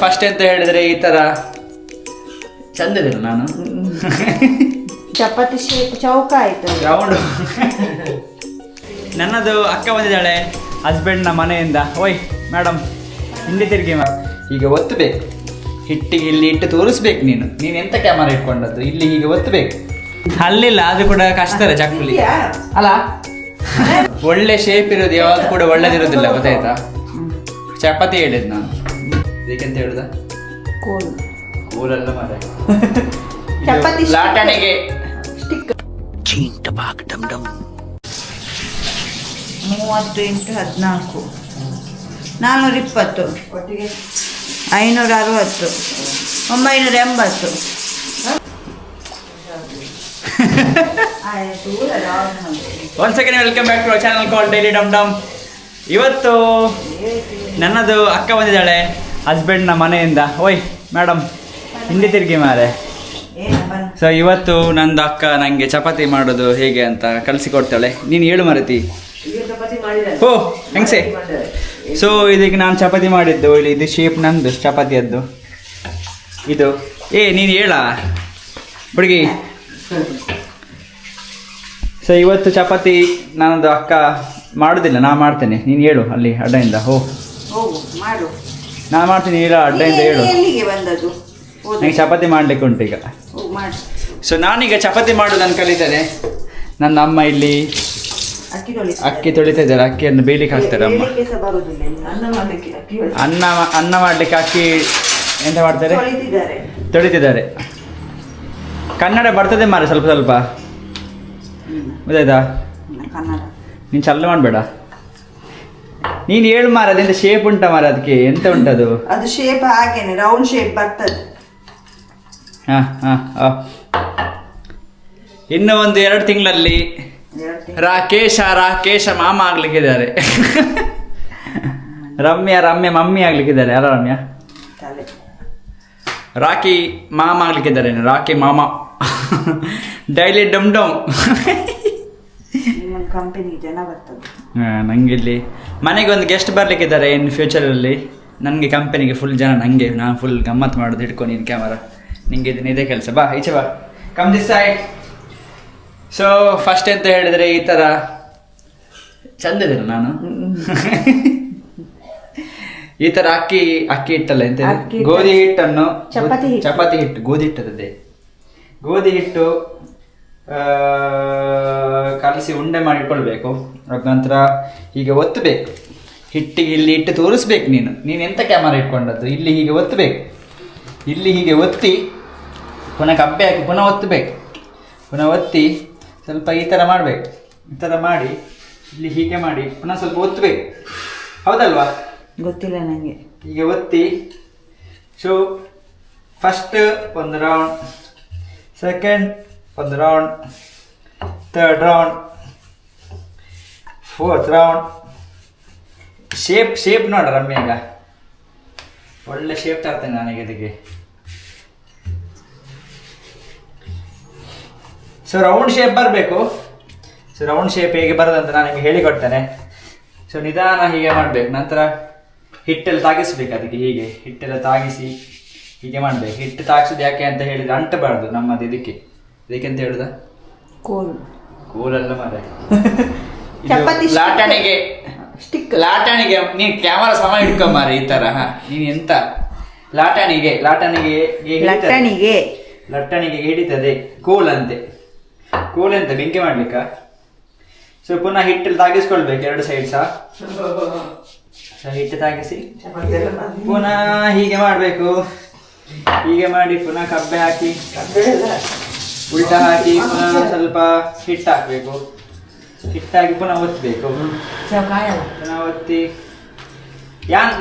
First ಅಂತ ಹೇಳಿದ್ರೆ ಈ ತರ ಚಂದದಿಲ್ಲ ನಾನು ಚಪಾತಿ ಶೇಪ್ ಚೌಕ ಆಯ್ತು ರೌಂಡ್. ನನ್ನದು ಅಕ್ಕ ಬಂದಿದ್ದಾಳೆ ಹಸ್ಬೆಂಡ್ನ ಮನೆಯಿಂದ. ಓಯ್ ಮೇಡಮ್ ಹಿಂದೆ ತಿರುಗಿ ಈಗ ಒತ್ತಬೇಕು ಹಿಟ್ಟಿಗೆ, ಇಲ್ಲಿ ಇಟ್ಟು ತೋರಿಸ್ಬೇಕು. ನೀನು ಎಂತ ಕ್ಯಾಮರಾ ಇಟ್ಕೊಂಡದ್ದು? ಇಲ್ಲಿ ಹೀಗೆ ಒತ್ತಬೇಕು. ಅಲ್ಲಿಲ್ಲ, ಅದು ಕೂಡ ಕಷ್ಟದ ಚಕ್ಕುಲಿ ಅಲ್ಲ. ಒಳ್ಳೆ ಶೇಪ್ ಇರೋದು ಯಾವ್ದು ಕೂಡ ಒಳ್ಳೇದಿರೋದಿಲ್ಲ, ಗೊತ್ತಾಯ್ತಾ? ಚಪಾತಿ ಹೇಳಿದ್ ನಾನು. ಇದಕ್ಕೆಂತ ಹೇಳುದ? ಕೂಲಲ್ಲ ಮರ ಚಪಾತಿ ಲಾಟಣೆಗೆ stick 30 × 14 420 560 980. One second, welcome back to our channel call daily dum dum. ಇವತ್ತು ನನ್ನದು ಅಕ್ಕ ಬಂದಿದ್ದಾಳೆ ಹಸ್ಬೆಂಡ್ನ ಮನೆಯಿಂದ. ಓಯ್ ಮೇಡಮ್ ಹಿಂದೆ ತಿರುಗಿ ಮಾರೆ. ಸೊ ಇವತ್ತು ನಂದು ಅಕ್ಕ ನನಗೆ ಚಪಾತಿ ಮಾಡೋದು ಹೇಗೆ ಅಂತ ಕಲಿಸಿಕೊಡ್ತಾಳೆ. ನೀನು ಹೇಳು ಮರತಿ. ಓ ಹೆಂಗ್ಸೆ. ಸೊ ಇದಕ್ಕೆ ನಾನು ಚಪಾತಿ ಮಾಡಿದ್ದು. ಇಲ್ಲಿ ಇದು ಶೇಪ್ ನಂದು ಚಪಾತಿಯದ್ದು ಇದು. ನೀನು ಹೇಳ ಹುಡುಗಿ. ಸೊ ಇವತ್ತು ಚಪಾತಿ ನನ್ನದು ಅಕ್ಕ ಮಾಡೋದಿಲ್ಲ, ನಾ ಮಾಡ್ತೇನೆ. ನೀನು ಹೇಳು ಅಲ್ಲಿ ಅಡ್ಡೆಯಿಂದ. ನಾನು ಮಾಡ್ತೀನಿ, ಹೇಳ ಅಡ್ಡೆಯಿಂದ ಹೇಳು. ನನಗೆ ಚಪಾತಿ ಮಾಡ್ಲಿಕ್ಕೆ ಉಂಟು ಈಗ. ಸೊ ನಾನೀಗ ಚಪಾತಿ ಮಾಡೋದನ್ನು ಕಲಿತೇನೆ. ನನ್ನ ಅಮ್ಮ ಇಲ್ಲಿ ಅಕ್ಕಿ ತೊಳಿತಾ ಇದ್ದಾರೆ. ಅಕ್ಕಿಯನ್ನು ಬೇಯಲಿಕ್ಕೆ ಹಾಕ್ತಾರೆ ಅಮ್ಮ. ಅನ್ನ ಮಾಡ್ಲಿಕ್ಕೆ ಅಕ್ಕಿ ಎಂತ ಮಾಡ್ತಾರೆ? ತೊಳಿತಿದ್ದಾರೆ. ಕನ್ನಡ ಬರ್ತದೆ ಮಾರೆ ಸ್ವಲ್ಪ ಸ್ವಲ್ಪ, ಗೊತ್ತಾಯ್ತಾ? ನೀನು ಚಲ್ಲ ಮಾಡಬೇಡ. ನೀನು ಹೇಳು ಮಾರ, ಅದೆಂತ ಶೇಪ್ ಉಂಟ ಮಾರ? ಅದಕ್ಕೆ ಎಂತ ಉಂಟದು? ಅದು ಶೇಪ್ ಹಾಗೇನೆ ರೌಂಡ್ ಶೇಪ್ ಬರ್ತದೆ. ಇನ್ನು ಒಂದು 2 ತಿಂಗಳಲ್ಲಿ ರಾಕೇಶ ಮಾಮ ಆಗ್ಲಿಕ್ಕಿದ್ದಾರೆ. ರಮ್ಯ ಮಮ್ಮಿ ಆಗ್ಲಿಕ್ಕಿದ್ದಾರೆ. ಯಾರ ರಮ್ಯ? ರಾಕಿ ಮಾಮ ಆಗ್ಲಿಕ್ಕಿದ್ದಾರೆ. ರಾಕಿ ಮಾಮ ಡೈಲಿ ಡಮ್ ಡಮ್. ಕಂಪನಿಗೆ ಜನ ಬರ್ತದೆ. ನಂಗಿಲ್ಲಿ ಮನೆಗೆ ಒಂದು ಗೆಸ್ಟ್ ಬರ್ಲಿಕ್ಕಿದ್ದಾರೆ ಇನ್ ಫ್ಯೂಚರಲ್ಲಿ. ನನಗೆ ಕಂಪನಿಗೆ ಫುಲ್ ಜನ, ನಾನು ಫುಲ್ ಗಮ್ಮತ್ತು ಮಾಡೋದು. ಹಿಡ್ಕೊಂಡು ನೀನು ಕ್ಯಾಮರಾ, ನಿಂಗೆ ಇದೇ ಕೆಲಸ. ಬಾ ಈಚೆ ಬಾ, come this side. So first ಅಂತ ಹೇಳಿದ್ರೆ ಈ ಥರ ಚಂದದಿಲ್ಲ ನಾನು ಈ ಥರ ಅಕ್ಕಿ ಹಿಟ್ಟಲ್ಲ, ಎಂತ ಗೋಧಿ ಹಿಟ್ಟನ್ನು, ಚಪಾತಿ ಹಿಟ್ಟು, ಗೋಧಿ ಹಿಟ್ಟದೇ ಗೋಧಿ ಹಿಟ್ಟು ಕಲಸಿ ಉಂಡೆ ಮಾಡಿಕೊಳ್ಬೇಕು. ಅದ ನಂತರ ಹೀಗೆ ಒತ್ತಬೇಕು ಹಿಟ್ಟಿಗೆ. ಇಲ್ಲಿ ಇಟ್ಟು ತೋರಿಸ್ಬೇಕು. ನೀನು ಎಂತ ಕ್ಯಾಮರಾ ಇಟ್ಕೊಂಡದ್ದು? ಇಲ್ಲಿ ಹೀಗೆ ಒತ್ತಬೇಕು. ಇಲ್ಲಿ ಹೀಗೆ ಒತ್ತಿ ಪುನಃ ಕಬ್ಬೆ ಹಾಕಿ ಪುನಃ ಒತ್ತಬೇಕು. ಪುನಃ ಒತ್ತಿ ಸ್ವಲ್ಪ ಈ ಥರ ಮಾಡಬೇಕು. ಈ ಥರ ಮಾಡಿ ಇಲ್ಲಿ ಹೀಗೆ ಮಾಡಿ ಪುನಃ ಸ್ವಲ್ಪ ಒತ್ತಬೇಕು. ಹೌದಲ್ವಾ? ಗೊತ್ತಿಲ್ಲ ನನಗೆ. ಹೀಗೆ ಒತ್ತಿ. ಸೊ ಫಸ್ಟ್ ಒಂದು ರೌಂಡ್, ಸೆಕೆಂಡ್ ಒಂದು round, third round, fourth round. Shape ನೋಡ ರಮ್ಯ, ಈಗ ಒಳ್ಳೆ ಶೇಪ್ ತರ್ತೇನೆ ನನಗೆ ಇದಕ್ಕೆ. ಸೊ ರೌಂಡ್ ಶೇಪ್ ಬರಬೇಕು. ಸೊ ರೌಂಡ್ ಶೇಪ್ ಹೇಗೆ ಬರೋದಂತ ನಾನು ನಿಮಗೆ ಹೇಳಿಕೊಡ್ತೇನೆ. ಸೊ ನಿಧಾನ ಹೀಗೆ ಮಾಡಬೇಕು. ನಂತರ ಹಿಟ್ಟೆಲ್ಲ ತಾಗಿಸ್ಬೇಕು. ಅದಕ್ಕೆ ಹೀಗೆ ಹಿಟ್ಟೆಲ್ಲ ತಾಗಿಸಿ ಹೀಗೆ ಮಾಡಬೇಕು. ಹಿಟ್ಟು ತಾಗಿಸೋದು ಯಾಕೆ ಅಂತ ಹೇಳಿದ್ರೆ ಅಂಟಬಾರ್ದು ನಮ್ಮದು ಇದಕ್ಕೆಂತ ಹೇಳುದ? ಕೂಲಲ್ಲ ಮರ ಲಾಟಣಿಗೆ ಸ್ಟಿಕ್. ಲಾಟಣಿಗೆ ನೀನು ಕ್ಯಾಮರಾ ಸಮ ಇಟ್ಕೊಂಬಾರ ಈ ತರ. ನೀನು ಎಂತ ಲಾಟಣಿಗೆ ಹಿಡಿತದೆ. ಕೂಲ್ ಅಂತ ಬೆಂಕಿ ಮಾಡ್ಲಿಕ್ಕ. ಸೊ ಪುನಃ ಹಿಟ್ಟಲ್ಲಿ ತಾಗಿಸ್ಕೊಳ್ಬೇಕು 2 ಸೈಡ್ ಸಹ. ಸೊ ಹಿಟ್ಟು ತಾಗಿಸಿ ಪುನಃ ಹೀಗೆ ಮಾಡಬೇಕು. ಹೀಗೆ ಮಾಡಿ ಪುನಃ ಕಬ್ಬೆ ಹಾಕಿ ಉಲ್ಟಾ ಹಾಕಿ ಪುನಃ ಸ್ವಲ್ಪ ಹಿಟ್ಟು ಹಾಕಬೇಕು. ಹಿಟ್ಟಾಗಿ ಪುನಃ ಒತ್ತಬೇಕು. ಪುನಃ ಒತ್ತಿ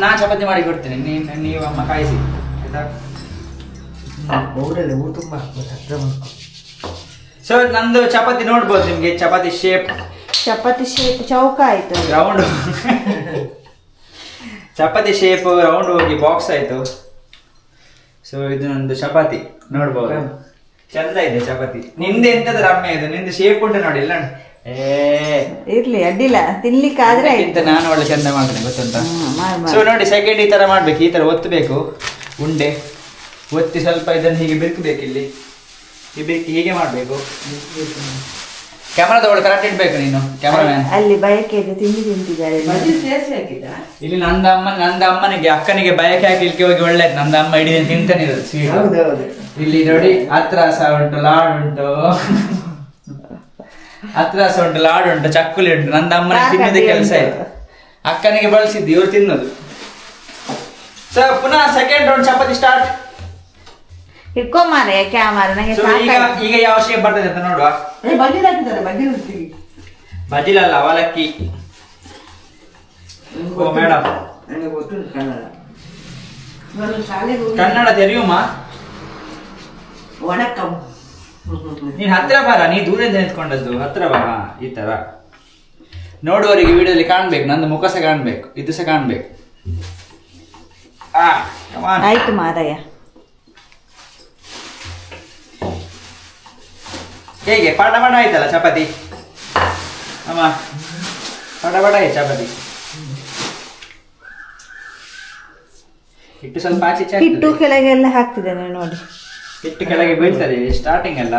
ನಾ ಚಪಾತಿ ಮಾಡಿ ಕೊಡ್ತೇನೆ. ನೀವು ಅಮ್ಮ ಕಾಯಿಸಿ ಆಯ್ತಾ? ಸೊ ನಂದು ಚಪಾತಿ ನೋಡ್ಬೋದು ನಿಮ್ಗೆ. ಚಪಾತಿ ಶೇಪ್ ಚೌಕ ಆಯ್ತು, ರೌಂಡ್. ಚಪಾತಿ ಶೇಪ್ ರೌಂಡ್ ಹೋಗಿ ಬಾಕ್ಸ್ ಆಯ್ತು. ಸೊ ಇದು ನಂದು ಚಪಾತಿ ನೋಡ್ಬೋದು. ಚಂದ ಇದೆ ಚಪಾತಿ. ನಿಂದೆ ಎಂತದ ರಮ್ಯ ಇದು. ನಿಂದು ಶೇಪ್ ಉಂಟು ನೋಡಿ. ಇಲ್ಲ ಇರ್ಲಿ ಅಡ್ಡಿಲ್ಲ ತಿನ್ಲಿಕ್ಕೆ ಆದ್ರೆ ಇಂತ ನಾನು ಒಳ್ಳೆ ಚಂದ ಮಾಡ್ತೇನೆ ಗೊತ್ತುಂಟಾ. ಮಾಡ್ ಸೊ ನೋಡಿ ಸೆಕೆಂಡ್ ಈ ತರ ಮಾಡ್ಬೇಕು, ಈ ತರ ಒತ್ತಬೇಕು ಉಂಡೆ ಒತ್ತಿ ಸ್ವಲ್ಪ ಇದನ್ನು ಹೀಗೆ ಬಿರ್ಕಬೇಕು. ಇಲ್ಲಿ ಈ ಬಿರ್ಕಿ ಹೀಗೆ ಮಾಡ್ಬೇಕು. ಕ್ಯಾಮರಾ ತಗೊಳ್ಳಿ, ಕರೆಕ್ಟ್ ಇಡ್ಬೇಕು ನೀನು ಕ್ಯಾಮರಾಮ್ಯಾನ್. ಅಲ್ಲಿ ಬಯಕೆ ತಿಂಡಿ ತಿಂತಿದ್ದಾರೆ. ಇಲ್ಲಿ ನಂದ ಅಮ್ಮನಿಗೆ ಅಕ್ಕನಿಗೆ ಬಯಕೆ ಹಾಕಿಲಿಕ್ಕೆ ಹೋಗಿ ಒಳ್ಳೇದು. ನಂದ ಅಮ್ಮ ಇಡೀ ತಿಂತಾನೆ ಇರೋದು ಸ್ವೀಟ್. ಇಲ್ಲಿ ನೋಡಿ ಅತ್ರಾಸ ಉಂಟು, ಲಾಡು ಉಂಟು, ಅತ್ರಾಸ ಉಂಟು, ಲಾಡು ಉಂಟು, ಚಕ್ಕುಲಿ ಉಂಟು. ನಂದ ಅಮ್ಮನಿಗೆ ತಿನ್ನೋದೇ ಕೆಲಸ ಆಯ್ತು. ಅಕ್ಕನಿಗೆ ಬಳಸಿದ್ದು, ಇವ್ರು ತಿನ್ನೋದು. ಸೊ ಪುನಃ ಸೆಕೆಂಡ್ ರೌಂಡ್ ಚಪಾತಿ ಸ್ಟಾರ್ಟ್. ಇಟ್ಕೊಂಬಾರೆ ಕ್ಯಾಮರಾ ನಂಗೆ ಈಗ ಯಾವ ಶೇಪ್ ಬರ್ತದೆ ಅಂತ ನೋಡುವ. ಬಜಿಲಲ್ಲ, ಅವಲಕ್ಕಿ. ಓ ಮೇಡಮ್, ಕನ್ನಡ ತೆರೆಯುಮ. ನೀನ್ ಹತ್ರ ಬಾರ, ನೀ ದೂರದಿಂದ ನಿಂತ್ಕೊಂಡದ್ದು, ಹತ್ರ ಬಾ. ಈ ತರ ನೋಡುವವರಿಗೆ ವಿಡಿಯೋದಲ್ಲಿ ಕಾಣ್ಬೇಕು, ನಂದು ಮುಖ ಸಹ ಕಾಣ್ಬೇಕು, ಇದು ಸಹ ಕಾಣ್ಬೇಕು. ಆಯ್ತು ಮಾರಾಯ. ಹೇಗೆ ಪಟ ಪಟ ಆಯ್ತಲ್ಲ ಚಪಾತಿ ಅಮ್ಮ, ಪಟ ಪಟ ಆಯ್ತು ಚಪಾತಿ. ಹಿಟ್ಟು ಸ್ವಲ್ಪ ಆಚೆ ಈಚೆ ಹಿಟ್ಟು ಆಗ್ತದೆ. ಕೆಳಗೆಲ್ಲ ಹಾಕ್ತಿದ್ದೇನೆ ನೋಡಿ. ಹಿಟ್ಟು ಕೆಳಗೆ ಬೀಳ್ತದೆ ಸ್ಟಾರ್ಟಿಂಗ್ ಎಲ್ಲ.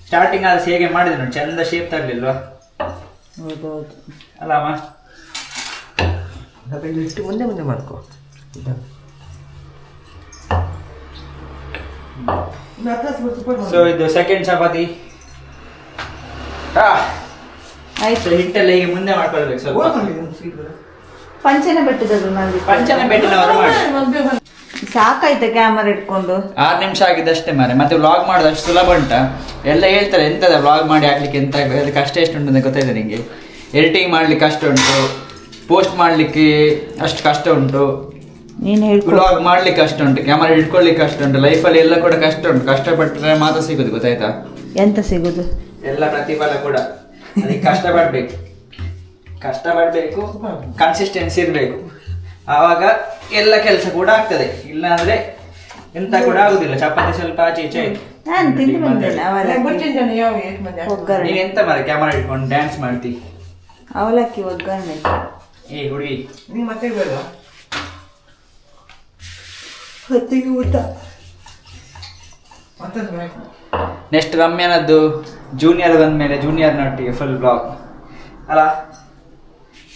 ಸ್ಟಾರ್ಟಿಂಗ್ ಅದು ಹೇಗೆ ಮಾಡಿದೆ ನೋಡಿ, ಚಂದ ಶೇಪ್ ತರಲಿಲ್ವಾ? ಹೌದೌದು ಅಲ್ಲ ಅಮ್ಮ. ಹಿಟ್ಟು ಮುಂದೆ ಮುಂದೆ ಮಾಡ್ಕೊ. ಸೊ ಇದು ಸೆಕೆಂಡ್ ಚಪಾತಿ. ಆಯ್ತು. ಹಿಟ್ಟೆಲ್ಲ ಹೀಗೆ ಮುಂದೆ ಮಾಡ್ಕೊಳ್ಬೇಕು ಸ್ವಲ್ಪ. ಪಂಚನ ಬೆಟ್ಟದದು ನಂದು. ಪಂಚನ ಬೆಟ್ಟಿನವರು ಮಾಡಿ. ಸಾಕಾಯ್ತು ಕ್ಯಾಮರಾ ಇಟ್ಕೊಂಡು. 6 ನಿಮಿಷ ಆಗಿದ್ದಷ್ಟೇ ಮಾರೆ. ಮತ್ತೆ ವ್ಲಾಗ್ ಮಾಡೋದು ಅಷ್ಟು ಸುಲಭ ಉಂಟಾ? ಎಲ್ಲ ಹೇಳ್ತಾರೆ ಎಂತದ ವ್ಲಾಗ್ ಮಾಡಿ ಹಾಕ್ಲಿಕ್ಕೆ ಎಂತ ಅದಕ್ಕೆ ಕಷ್ಟ ಎಷ್ಟು ಉಂಟು ಅಂತ ಗೊತ್ತಾಯ್ತು ನಿಂಗೆ. ಎಡಿಟಿಂಗ್ ಮಾಡ್ಲಿಕ್ಕೆ ಕಷ್ಟ ಉಂಟು, ಪೋಸ್ಟ್ ಮಾಡ್ಲಿಕ್ಕೆ ಅಷ್ಟು ಕಷ್ಟ ಉಂಟು, ನೀನು ಹೇಳ್ಕೊ. ವ್ಲಾಗ್ ಮಾಡ್ಲಿಕ್ಕೆ ಕಷ್ಟ ಉಂಟು, ಕ್ಯಾಮರಾ ಇಟ್ಕೊಳ್ಳಿಕ್ಕೆ ಕಷ್ಟ ಉಂಟು, ಲೈಫಲ್ಲಿ ಎಲ್ಲ ಕೂಡ ಕಷ್ಟ ಉಂಟು. ಕಷ್ಟಪಟ್ಟರೆ ಮಾತ್ರ ಸಿಗುದು, ಗೊತ್ತಾಯ್ತಾ? ಎಂತ ಸಿಗುದು? ಎಲ್ಲ ಪ್ರತಿಫಲ ಕೂಡ. ಅದಕ್ಕೆ ಕಷ್ಟಪಡ್ಬೇಕು, ಕನ್ಸಿಸ್ಟೆನ್ಸಿ ಇರಬೇಕು. ಆವಾಗ ಎಲ್ಲ ಕೆಲಸ ಕೂಡ ಆಗ್ತದೆ. ಇಲ್ಲ ಅಂದ್ರೆ ಎಂತ ಕೂಡ ಆಗುದಿಲ್ಲ. ಚಪಾತಿ ಸ್ವಲ್ಪ ಆಚೆ ಈಚೆ ಆಯ್ತು. ನಾನು ತಿಂದು ಬಂದೇನೆ ಅವಲಕ್ಕಿ ಒಗ್ಗರಣೆ. ನೀನ್ ಎಂತ ಮಾರೆ ಕ್ಯಾಮರಾ ಇಟ್ಕೊಂಡು ಡ್ಯಾನ್ಸ್ ಮಾಡ್ತಿ? ಅವಲಕ್ಕಿ ಒಗ್ಗರಣೆ. ಏ ಹುಡುಗಿ, ಮತ್ತೆ ಬೇಡ ಹೊತ್ತಿಗೆ ಊಟ. ನೆಕ್ಸ್ಟ್ ರಮ್ಯಾನದ್ದು ಜೂನಿಯರ್ ಬಂದ್ಮೇಲೆ ಜೂನಿಯರ್ನೊಟ್ಟಿಗೆ ಫುಲ್ ಬ್ಲಾಗ್ ಅಲ್ಲ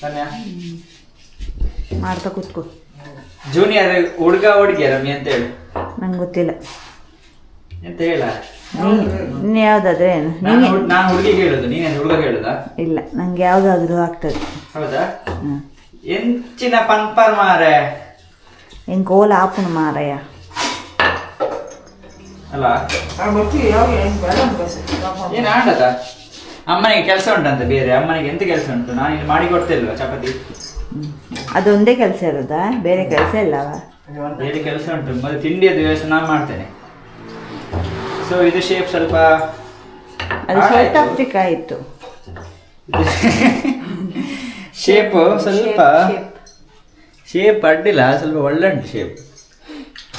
ರಮ್ಯಾ? ಮಾಡ್ತಾ ಕೂತ್ಕೋ. ಜೂನಿಯರ್ ಹುಡುಗ ಹುಡುಗಿಯ ರಮ್ಯಾ ಅಂತ ಹೇಳು. ನಂಗೆ ಗೊತ್ತಿಲ್ಲ ಎಂತ ಹೇಳ? ನೀನು ಯಾವ್ದಾದ್ರೆ ಏನು? ನಾನು ಹುಡುಗಿಗೆ ಹೇಳುದು, ನೀನೇನು ಹುಡುಗ ಹೇಳುದಾ? ಇಲ್ಲ, ನಂಗೆ ಯಾವ್ದಾದ್ರು ಆಗ್ತದೆ. ಹೌದಾ? ಎಂಚಿನ ಪನ್ಪರ್ ಮಾರೆ ಹೆಂಗ್ ಕೋಲ ಆಪುಣ ಮಾರಾಯ ಅಲ್ಲ. ಏನು ಆಡದ? ಅಮ್ಮನಿಗೆ ಕೆಲಸ ಉಂಟಂತೆ ಬೇರೆ. ಅಮ್ಮನಿಗೆ ಎಂತ ಕೆಲಸ ಉಂಟು? ನಾನು ಇಲ್ಲಿ ಮಾಡಿ ಕೊಡ್ತಿಲ್ವಾ ಚಪಾತಿ? ಅದೊಂದೇ ಕೆಲಸ ಇರೋದಾ? ಬೇರೆ ಕೆಲಸ ಇಲ್ಲವ? ಬೇರೆ ಕೆಲಸ ಉಂಟು, ಮತ್ತೆ ತಿಂಡಿಯದ್ದು ವ್ಯವಸ್ಥೆ ನಾನು ಮಾಡ್ತೇನೆ. ಸೊ ಇದು ಶೇಪ್ ಸ್ವಲ್ಪ ಅದು ಸೌತ್ ಆಫ್ರಿಕಾ ಇತ್ತು. ಶೇಪ್ ಸ್ವಲ್ಪ ಶೇಪ್ ಅಡ್ಡಿಲ್ಲ, ಸ್ವಲ್ಪ ಒಳ್ಳೆ ಉಂಟು ಶೇಪ್.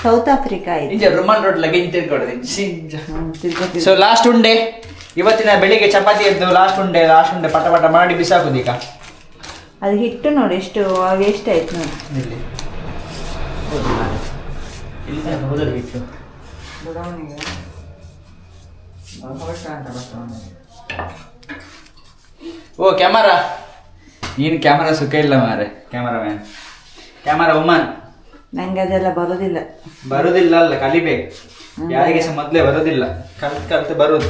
ಸೌತ್ ಆಫ್ರಿಕಾ ಇತ್ತು. ಇಂಜ ರುಮಾಲ್ ರೋಡ್ ಲಗೇಜ್ ತಿರ್ಕೊಡ್ತೀನಿ. ಸೊ ಲಾಸ್ಟ್ ಉಂಡೆ ಇವತ್ತಿನ ಬೆಳಿಗ್ಗೆ ಚಪಾತಿ ಎದ್ದು ಲಾಸ್ಟ್ ಉಂಡೆ ಪಟ ಪಟ ಮಾಡಿ ಬಿಸಾಕುದು ಈಗ. ಅದು ಹಿಟ್ಟು ನೋಡಿ ಎಷ್ಟು ವೇಸ್ಟ್ ಆಯ್ತು ನೋಡಿ. ಇಲ್ಲಿ ಹೌದಲ್ಲ ಹಿಟ್ಟು. ಓ ಕ್ಯಾಮರಾ, ನೀನು ಕ್ಯಾಮರಾ ಸುಖ ಇಲ್ಲ ಮಾರೆ. Cameraman, camera woman. ನಂಗೆ ಅದೆಲ್ಲ ಬರೋದಿಲ್ಲ ಅಲ್ಲ, ಕಲಿಬೇಕು. ಯಾರಿಗೆ ಸಹ ಮೊದಲೇ ಬರೋದಿಲ್ಲ, ಕಲ್ತು ಬರೋದು.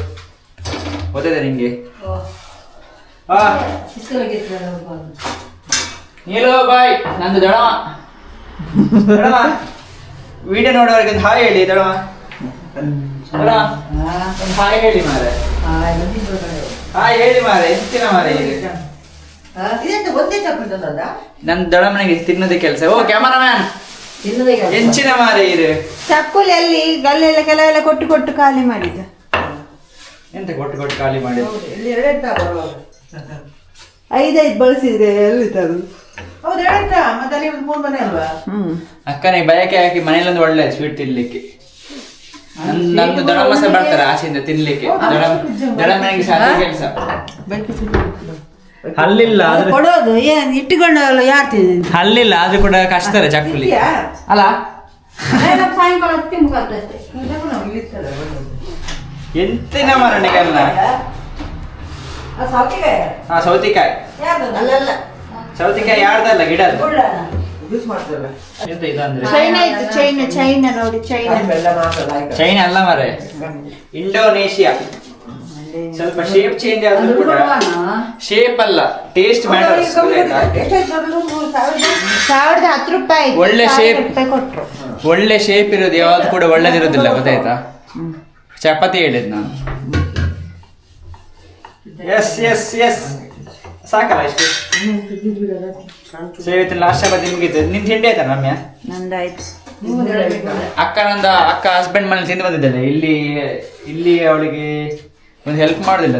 ಗೊತ್ತಿದೆ ನಿಂಗೆ? ನೀಲೋ ಬಾಯ್, ನಂದು ದಳವ. ವಿಡಿಯೋ ನೋಡೋರಿಗೆ ಒಂದು ಹಾಯ್ ಹೇಳಿ ದಳವ. ಒಂದು ಹಾಯ್ ಹೇಳಿ ಮಾರೆ. ಹಾಯ್ ಹೇಳಿ ಮಾರೆ. ಎಂತಿನ ಮಾರೆ ನನ್ನ ದಳಮನೆಗೆ ತಿನ್ನೋದೇ ಕೆಲಸ. ಓ ಕ್ಯಾಮರಾಮ್ಯಾನ್, ಎಂಚಿನ ಮಾರೆ ಇರು. ಚಕ್ಕುಲಿ ಅಲ್ಲಿ ಗಲ್ಲೆಲ್ಲ ಕೆಲವೆಲ್ಲ ಕೊಟ್ಟು ಖಾಲಿ ಮಾಡಿದ್ದ. ಎಂತ ಕೊಟ್ಟು ಖಾಲಿ ಮಾಡಿ 5 ಬಳಸಿದ್ರೆ ಎಲ್ಲಿ ತರು? ಅಕ್ಕನಿಗೆ ಬಯಕೆ ಹಾಕಿ ಮನೇಲೊಂದು ಒಳ್ಳೆ ಸ್ವೀಟ್ ತಿನ್ಲಿಕ್ಕೆ. ನಂದು ದೊಡ್ಡಮ್ಮ ಸಹ ಬರ್ತಾರೆ ಆಚೆಯಿಂದ ತಿನ್ಲಿಕ್ಕೆ. ದೊಡ್ಡಮ್ಮನಿಗೆ ಸಹ ಕೆಲಸ. ಹಲ್ಲಿಲ್ಲ ಆದ್ರೆ ಕೊಡೋದು ಏನ್ ಇಟ್ಟುಕೊಂಡು ಯಾರು ತಿಂದಿದ್ದು ಹಲ್ಲಿಲ್ಲ ಆದ್ರೂ ಕೂಡ ಕಷ್ಟ ಚಕ್ಕುಲಿ ಅಲ್ಲ ಸಾಯಂಕಾಲ ತಿನ್ಬೇಕಷ್ಟೇ ಎಂತಿನ ಮರಣಿಗಲ್ಲ ಹಾ ಸೌತಿಕಾಯಿ ಅಲ್ಲಲ್ಲ ಸೌತಿಕಾಯಿ ಯಾರ್ದಲ್ಲ ಗಿಡ ಅದು. ಯೂಸ್ ಮಾಡ್ತಾರಲ್ಲ ಎಂತ ಇದಂದ್ರೆ ಚೈನಾ ಇತ್ತು ಚೈನಾ ನೋಡಿ ಚೈನಾ ಚೈನಾ ಅಲ್ಲ ಮರೆ ಇಂಡೋನೇಷಿಯಾ. ಸ್ವಲ್ಪ ಶೇಪ್ ಚೇಂಜ್ ಆದ್ರೂ ಕೂಡ ಶೇಪ್ ಅಲ್ಲ ಟೇಸ್ಟ್ ಮ್ಯಾಟರ್ಸ್. 1010 ಒಳ್ಳೆ shape. ರೂಪಾಯಿ ಕೊಟ್ರು. ಒಳ್ಳೆ ಶೇಪ್ ಇರೋದು ಯಾವ್ದು ಕೂಡ ಒಳ್ಳೇದಿರೋದಿಲ್ಲ ಗೊತ್ತಾಯ್ತಾ. ಚಪಾತಿ ಹೇಳಿದ್ ನಾನು. ಎಸ್ ಎಸ್ ಎಸ್ ಸಾಕಲ್ಲ ಇಷ್ಟು. ಸೇವಿತ ಲಾಸ್ಟ್ ಚಪಾತಿ ಮುಗಿತು. ನಿನ್ ತಿಂಡಿ ಆಯ್ತಾ ರಮ್ಯಾ? ನಂದಾಯ್ತು. ಅಕ್ಕ ಹಸ್ಬೆಂಡ್ ಮನೇಲಿ ತಿಂದು ಬಂದಿದ್ದಾಳೆ. ಇಲ್ಲಿ ಅವಳಿಗೆ ಒಂದು ಹೆಲ್ಪ್ ಮಾಡುದಿಲ್ಲ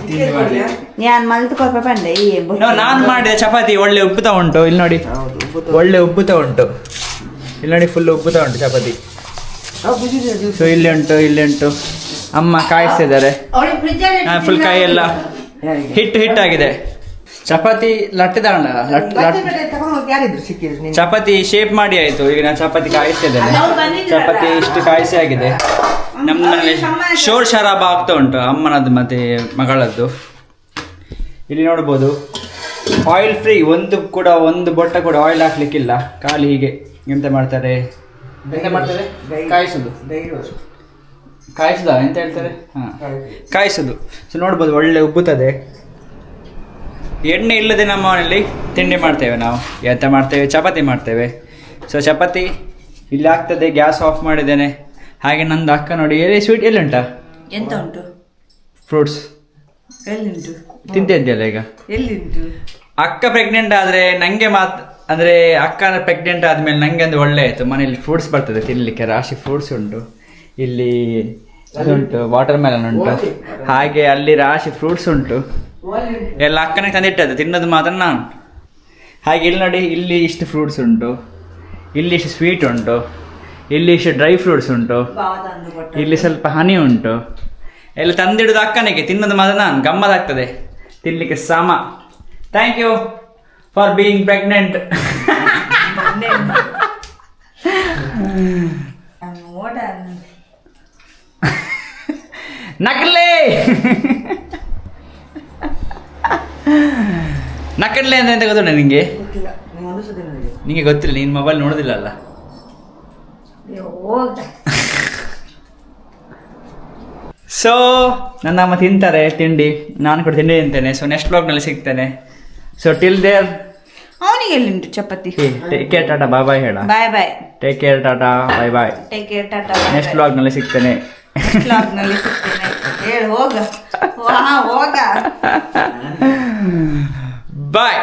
ತಿಂಡಿ ಮಾಡಿ. ನಾನು ಮಲ್ತುಕೊಳ್ಪ ಬಂದೆ ಈ ನಾನು ಮಾಡಿದ ಚಪಾತಿ ಒಳ್ಳೆ ಉಬ್ಬುತ್ತಾ ಉಂಟು. ಇಲ್ಲಿ ನೋಡಿ ಒಳ್ಳೆ ಉಬ್ಬುತ್ತಾ ಉಂಟು. ಇಲ್ಲಿ ನೋಡಿ ಫುಲ್ ಉಬ್ಬುತ್ತಾ ಉಂಟು ಚಪಾತಿ. ಸೊ ಇಲ್ಲಿ ಉಂಟು ಅಮ್ಮ ಕಾಯಿಸ್ತಿದ್ದಾರೆ. ಫುಲ್ ಕೈ ಎಲ್ಲ ಹಿಟ್ಟಾಗಿದೆ. ಚಪಾತಿ ಲಟ್ಟಿದಾಳ ಯಾರಿದ್ರು ಸಿಕ್ಕಿದ್ರು ಚಪಾತಿ ಶೇಪ್ ಮಾಡಿ ಆಯ್ತು. ಈಗ ನಾನು ಚಪಾತಿ ಕಾಯಿಸ್ತಿದ್ದೇನೆ. ಚಪಾತಿ ಇಷ್ಟು ಕಾಯಿಸಿ ಆಗಿದೆ. ನಮ್ಮ ಮನೇಲಿ ಶೋರ್ ಶರಾಬ ಆಗ್ತಾ ಉಂಟು ಅಮ್ಮನದ್ದು ಮತ್ತೆ ಮಗಳದ್ದು. ಇಲ್ಲಿ ನೋಡ್ಬೋದು ಆಯಿಲ್ ಫ್ರೀ. ಒಂದು ಬೊಟ್ಟ ಕೂಡ ಆಯಿಲ್ ಹಾಕ್ಲಿಕ್ಕಿಲ್ಲ. ಖಾಲಿ ಹೀಗೆ ಎಂತ ಮಾಡ್ತಾರೆ ಕಾಯಿಸುದು ಎಂತ ಹೇಳ್ತಾರೆ ಕಾಯಿಸುದು. ಸೊ ನೋಡ್ಬೋದು ಒಳ್ಳೆ ಉಬ್ಬುತ್ತದೆ. ಎಣ್ಣೆ ಇಲ್ಲದೆ ನಮ್ಮ ಮನೆಯಲ್ಲಿ ತಿಂಡಿ ಮಾಡ್ತೇವೆ ನಾವು. ಎಂತ ಮಾಡ್ತೇವೆ ಚಪಾತಿ ಮಾಡ್ತೇವೆ. ಸೊ ಚಪಾತಿ ಇಲ್ಲಿ ಆಗ್ತದೆ. ಗ್ಯಾಸ್ ಆಫ್ ಮಾಡಿದ್ದೇನೆ. ಹಾಗೆ ನಂದು ಅಕ್ಕ ನೋಡಿ ಸ್ವೀಟ್ ಎಲ್ಲಿ ಉಂಟಾ? ಎಂತ ಉಂಟು? ಫ್ರೂಟ್ಸ್ ಎಲ್ಲಿಂಟು? ತಿಂತಿದ್ಯಲ್ಲ ಈಗ. ಎಲ್ಲಿಂಟು? ಅಕ್ಕ ಪ್ರೆಗ್ನೆಂಟ್ ಆದರೆ ನನಗೆ ಅಂದರೆ ಅಕ್ಕ ಪ್ರೆಗ್ನೆಂಟ್ ಆದಮೇಲೆ ನನಗೆ ಒಂದು ಒಳ್ಳೆ ಆಯಿತು. ಮನೇಲಿ ಫ್ರೂಟ್ಸ್ ಬರ್ತದೆ ತಿನ್ನಲಿಕ್ಕೆ. ರಾಶಿ ಫ್ರೂಟ್ಸ್ ಉಂಟು. ಇಲ್ಲಿ ಅದುಂಟು ವಾಟರ್ ಮೆಲನ್ ಉಂಟು. ಹಾಗೆ ಅಲ್ಲಿ ರಾಶಿ ಫ್ರೂಟ್ಸ್ ಉಂಟು. ಎಲ್ಲ ಅಕ್ಕನಿಗೆ ತಂದಿಟ್ಟದ್ದು ತಿನ್ನೋದು ಮಾತ್ರ ನಾನು. ಹಾಗೆ ಇಲ್ಲಿ ನೋಡಿ ಇಲ್ಲಿ ಇಷ್ಟು ಫ್ರೂಟ್ಸ್ ಉಂಟು. ಇಲ್ಲಿ ಇಷ್ಟು ಸ್ವೀಟ್ ಉಂಟು. ಇಲ್ಲಿ ಇಷ್ಟು ಡ್ರೈ ಫ್ರೂಟ್ಸ್ ಉಂಟು. ಇಲ್ಲಿ ಸ್ವಲ್ಪ ಹನಿ ಉಂಟು. ಎಲ್ಲ ತಂದಿಡೋದು ಅಕ್ಕನಿಗೆ, ತಿನ್ನೋದು ಮಾತ್ರ ನಾನು. ಗಮ್ಮತ್ತಾಗ್ತದೆ ತಿನ್ನಲಿಕ್ಕೆ ಸಮ. Thank you for being pregnant. ನಕಲೆ ನಕಡ್ಲೆ ಅಂತ ಎಂತ ಗೊತ್ತುಂಟ ನಿಂಗೆ? ನಿಂಗೆ ಗೊತ್ತಿಲ್ಲ, ನೀನು ಮೊಬೈಲ್ ನೋಡೋದಿಲ್ಲ ಅಲ್ಲ. ಸೊ ನನ್ನ ಅಮ್ಮ ತಿಂತಾರೆ ತಿಂಡಿ, ನಾನು ಕೂಡ ತಿಂಡಿ ತಿಂತೇನೆ. ಸೊ ನೆಕ್ಸ್ಟ್ ಬ್ಲಾಗ್ನಲ್ಲಿ ಸಿಗ್ತೇನೆ. ಸೊ ಟಿಲ್ ದೇರ್ ಅವನಿಗೆ ಎಲ್ಲಿಂಟು ಚಪಾತಿ? Take care tata bye bye ಹೇಳ. Bye bye. Take care tata bye bye. Take care tata. Next ಬ್ಲಾಗ್ನಲ್ಲಿ ಸಿಗ್ತೇನೆ. ಬ್ಲಾಗ್ನಲ್ಲಿ ಸಿಗ್ತೇನೆ. ಹೇಳು ಹೋಗ ಹೋಗ. ಬಾಯ್.